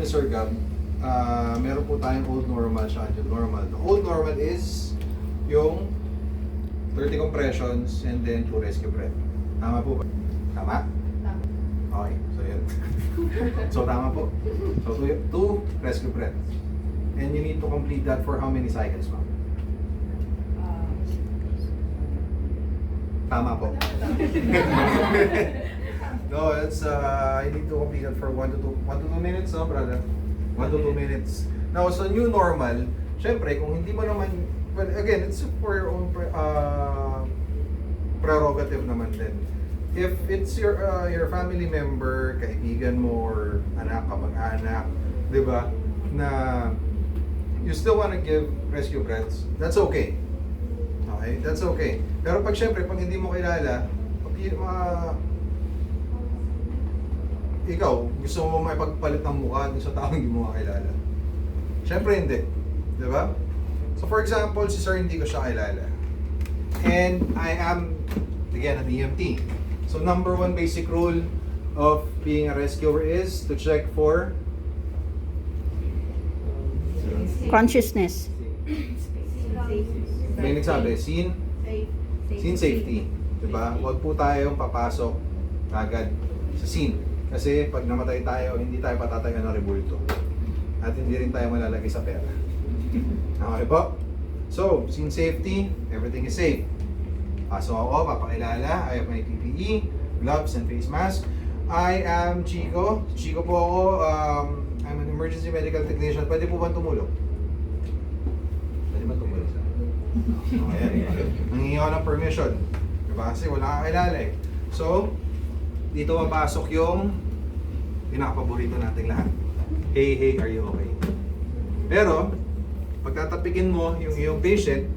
ni Sir Gab, meron po tayong old normal siya new normal. The old normal is yung 30 compressions and then 2 rescue breath. Tama po ba? Tama? Tama. Okay, so yun. So tama po. So 2 rescue breaths. And you need to complete that for how many cycles, ma'am? Tama po. No, it's I need to complete that for 1 to 2 minutes, no, brother? 1 to 2 minutes. Now, sa new normal, syempre, kung hindi mo naman, well, again, it's for your own prerogative naman din. If it's your family member, kaibigan mo, or anak, kamag-anak, di ba, na you still want to give rescue breaths, that's okay. Okay? That's okay. Pero pag syempre, pag hindi mo kilala, pag ikaw, gusto mo maipagpalit ng mukha dun sa taong hindi mo makilala. Syempre hindi. Di ba? So for example, si Sir hindi ko siya kilala. And I am, again, an EMT. So number 1 basic rule of being a rescuer is to check for Consciousness. may nagsabi, scene safety. Diba? Huwag po tayong papasok agad sa scene. Kasi pag namatay tayo, hindi tayo patatayo ng rebulto. At hindi rin tayo malalagay sa pera. Okay po? So, scene safety, everything is safe. So ako, papakilala, I have my PPE, gloves and face mask. I am Chico. Chico po ako, I'm an emergency medical technician. Pwede po ba tumulong? Pwede ba tumulong? Ayan. Nangingi ako ng permission. Diba? Kasi wala kakilala eh. So, dito mapasok yung pinakapaborito nating lahat. Hey, hey, are you okay? Pero, pagtatapikin mo yung iyong patient,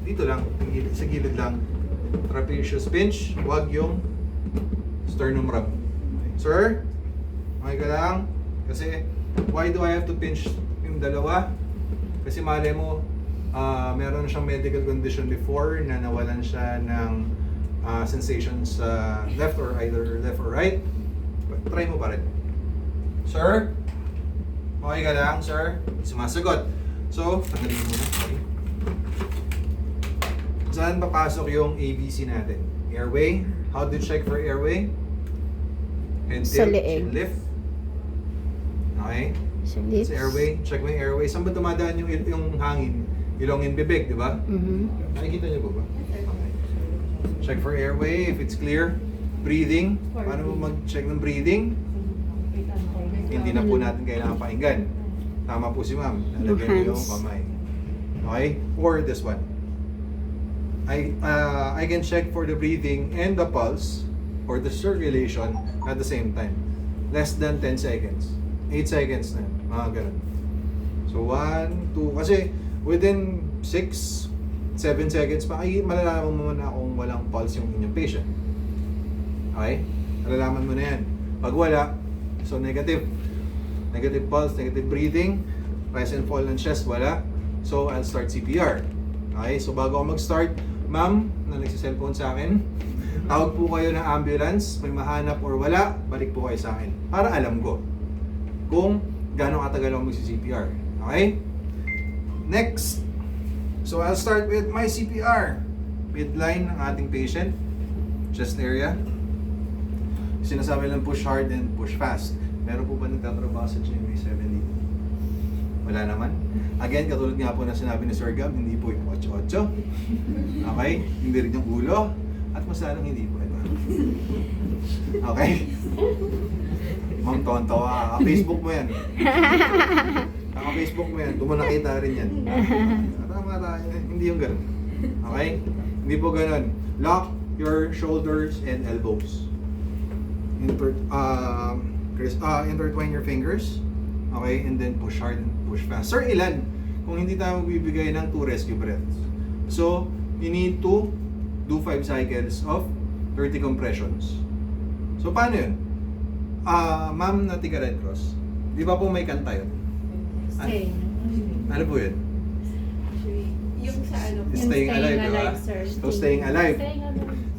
dito lang, sa gilid lang, trapezius pinch, wag yung sternum rub. Okay. Sir, okay ka lang? Kasi, why do I have to pinch yung dalawa? Kasi mali mo, meron siyang medical condition before na nawalan siya ng sensation sa left or either left or right. But try mo pa rin. Sir? Okay ka lang, sir? Sumasagot. So, tanggalin mo muna. Okay. Saan papasok yung ABC natin? Airway. How do you check for airway? And Sa tilt, leeg. chin lift. Okay. Sa lips. Sa airway. Check mo yung airway. Saan ba dumadaan yung hangin? Ilongin bibig, di ba? Mhm. Nakikita niyo po ba? Okay. Check for airway if it's clear. Breathing. Paano mo mag-check ng breathing? Hindi na po natin kailangan pakinggan. Tama po si ma'am. Nalagay mo yung kamay. Okay? Or this one. I can check for the breathing and the pulse or the circulation at the same time. Less than 10 seconds. 8 seconds na. Mga ganun. So 1, 2, kasi within 6, 7 seconds pa, ay malalaman mo na kung walang pulse yung inyong patient. Okay? Malalaman mo na yan. Pag wala, so negative. Negative pulse, negative breathing, rise and fall ng chest, wala. So I'll start CPR. Okay? So bago ako mag-start, ma'am, na nagsiselfone sa akin, tawag po kayo ng ambulance, may mahanap or wala, balik po kayo sa akin. Para alam ko kung gaano katagal ako magsi-CPR. Okay? Next. So I'll start with my CPR. Midline ng ating patient. Chest area. Sinasabi lang push hard and push fast. Meron po ba nagtatrabaho sa GMA 7 dito? Wala naman. Again, katulad nga po na sinabi ni Sir Gab, hindi po yung 8-8. Okay? Hindi rin yung ulo. At mas lalong hindi po ito. Okay? Ma'am, tontawa. Facebook mo yan. Facebook mo yan. Doon mo nakita rin yan. Tama tayo. Hindi yung ganun. Okay? Hindi po ganun. Lock your shoulders and elbows. Intertwine your fingers. Okay? And then push hard and push fast. Sir, ilan? Kung hindi tayo magbibigay ng 2 rescue breaths. So, you need to do 5 cycles of 30 compressions. So, paano yun? Ma'am na tiga Red Cross, di ba po may kanta yun? Stay. Ano po yun? Yung sa ano? Staying alive, di ba? Sir. So, staying alive.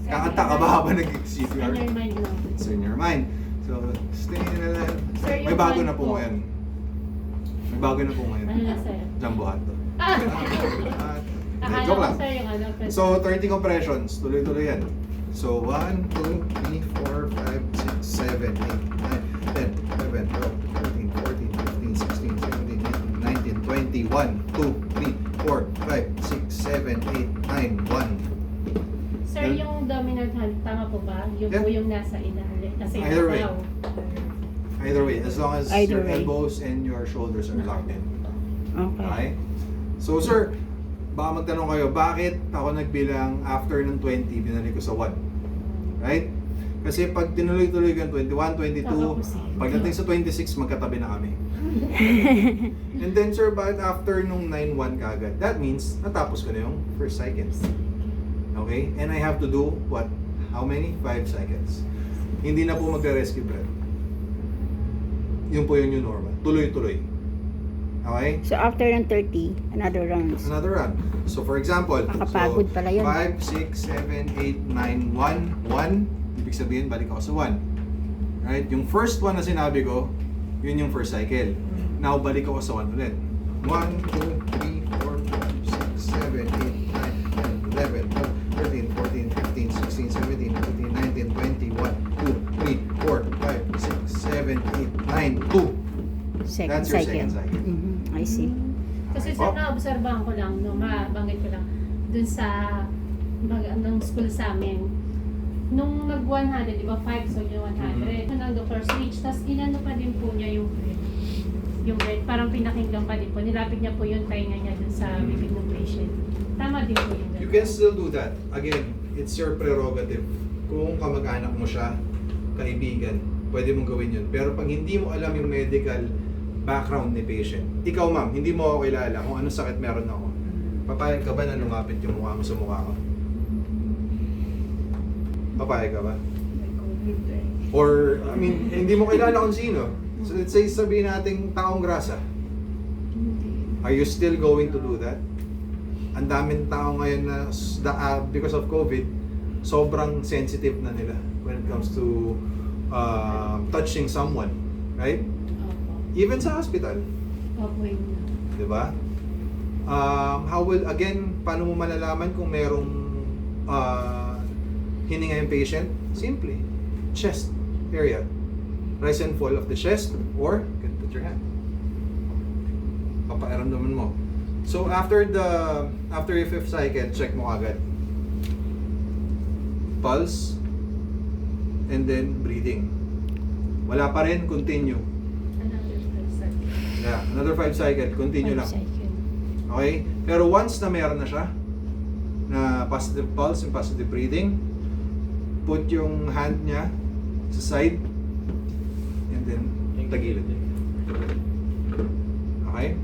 Kakanta ka ba habang nag-CPR? In your mind lang. It's in your mind. So, staying alive. Sir, May yung bago one na po po. ngayon. Bago na po ngayon. Ano na sir? Jumbo hot to. Akala Joke ko lang. sir yung ano. So, 30 compressions. Tuloy-tuloy yan. So, 1, 2, 3, 4, 5, 6, 7, 8, 9, 10, 11, 12, 13, 14, 15, 16, 17, 18, 19, 20, 1, 2, 3, 4, 5, 6, 7, 8, 9, 1. Sir, yung dominant hand, tama po ba? Yung Yeah. po yung nasa ilalim. Kasi Either way. ikaw. Either way, as long as Either your way. elbows and your shoulders are locked in. Okay. Okay? So, sir, baka magtanong kayo, bakit ako nagbilang after ng 20, binalik ko sa 1? Right? Kasi pag tinuloy-tuloy ka 21, 22, pagdating sa 26, magkatabi na kami. And then, sir, bakit after nung 9-1 kagad? That means, natapos ko na yung first cycle. Okay? And I have to do, what? How many? 5 cycles. Hindi na po magre-rescue breath. Yun po yung new normal. Tuloy-tuloy. Okay? So after ng 30, another rounds. Another run. So for example, Nakapagod pala yun. 5, 6, 7, 8, 9, 1, 1. Ibig sabihin, balik ako sa 1. Right? Yung first one na sinabi ko, yun yung first cycle. Now, balik ako sa 1 ulit. 1, 2, 3, 4, 5, 6, 7, 8, 9, 10, 11, 12, 13, 14, 15, 16, 17, 18, 19, 20, 1, 2, 3, 4, 5, 6, 7, 8, 9, 2. Second That's your cycle. second cycle. I see. Kasi Okay sir, po. na-obserbahan ko lang, no, mabanggit ko lang, dun sa ng school sa amin, nung nag-100, di ba, 5, so yung 100, nung doctor switch, tas inano pa din po niya yung bread. Yung bread, parang pinakinggan pa din po, nilapit niya po yung tainga niya dun sa bibig ng patient. Tama din po yung You can still do that. Again, it's your prerogative. Kung kamag-anak mo siya, kaibigan, pwede mong gawin yun. Pero pag hindi mo alam yung medical background ni patient, ikaw ma'am, hindi mo ako kilala kung anong sakit meron ako, papayag ka ba na lumapit yung mukha mo sa mukha ko? Papayag ka ba? Or, I mean, hindi mo kilala kung sino. So let's say sabihin nating taong grasa. Are you still going to do that? Ang daming tao ngayon na because of COVID, sobrang sensitive na nila when it comes to touching someone, right? Opo. Even sa hospital, Opo yun na. 'di ba? Paano mo malalaman kung merong hininga yung patient? Simply, chest area. Rise and fall of the chest, or you can put your hand. Papairamdaman mo. So after your 5th cycle, check mo agad. Pulse, and then breathing. Wala pa rin, continue. Another 5 cycle. Yeah, another 5 cycle, continue lang. Okay? Pero once na meron na siya, na positive pulse and positive breathing, put yung hand niya sa side, and then tagilid. Okay?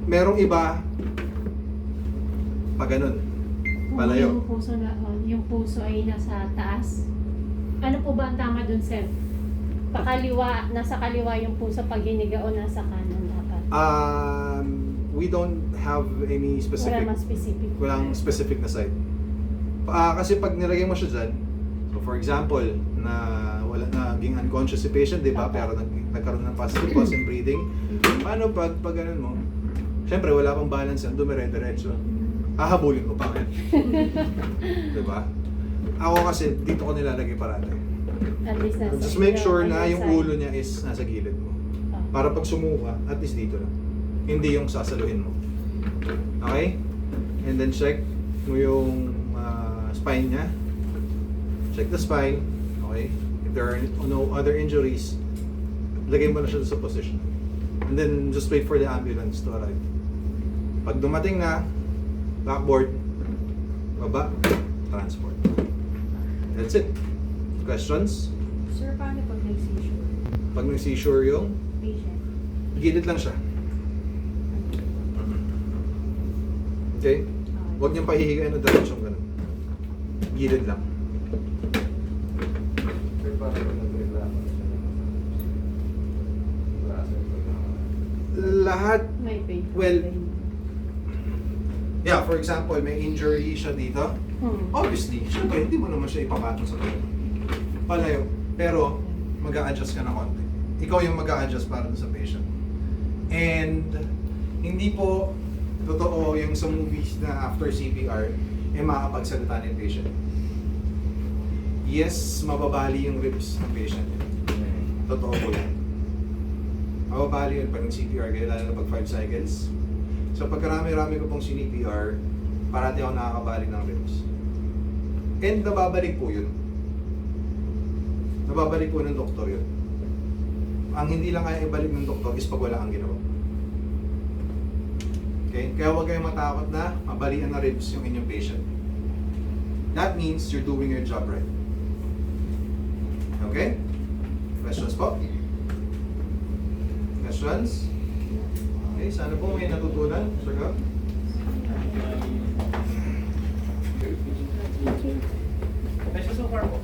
Merong iba, pag ganun, palayo. Yung puso ay nasa taas. Ano po ba ang tama dun, sir? Pakaliwa, nasa kaliwa yung puso pag hiniga o nasa kanan dapat? We don't have any specific. Wala mas specific. Walang specific na side. Kasi pag nilagay mo siya dyan, so for example, na wala naging unconscious si patient, di ba? Pero nagkaroon ng positive pulse and breathing. Paano pag ganun mo? Siyempre, wala pang balance yan, dumire-diretso. Hahabulin ko pa ngayon. Di ba? Ako kasi, dito ko nilalagay parate. At least nasa Just make sure on na your yung side. ulo niya is nasa gilid mo. Ah. Para pag sumuka, at least dito lang. Hindi yung sasaluhin mo. Okay? And then check mo yung spine niya. Check the spine. Okay? If there are no other injuries, lagay mo na siya sa position. And then just wait for the ambulance to arrive. Pag dumating na, backboard, baba, transport. That's it. Questions? Sir, paano pag nag-seizure? Pag nag-seizure yung Patient. gilid lang siya. Okay? Huwag niyang pahihigain na diretsyon ganun. Gilid lang. Lahat, May pain. well, yeah, for example, may injury siya dito. Obviously, syempre, hindi mo naman siya ipapatong sa palayo. Pero, mag-a-adjust ka na konti. ikaw yung mag-a-adjust para sa patient. And hindi po totoo yung sa movies na after CPR, makakapagsalita ng patient. Yes, mababali yung ribs ng patient. Totoo po yan. Mababali yun pag nag-CPR, kaya lalo na pag 5 cycles. So pagkarami-rami ko pong CPR, parati ako nakakabalik ng ribs. And nababalik po yun. Nababalik po ng doktor yun. Ang hindi lang kaya ibalik ng doktor is pag wala kang ginawa. Okay? Kaya huwag kayong matakot na mabalian na ribs yung inyong patient. That means you're doing your job right. Okay? Questions po? Questions? Okay, sana po may natutunan. Sir Gab? Question so far po.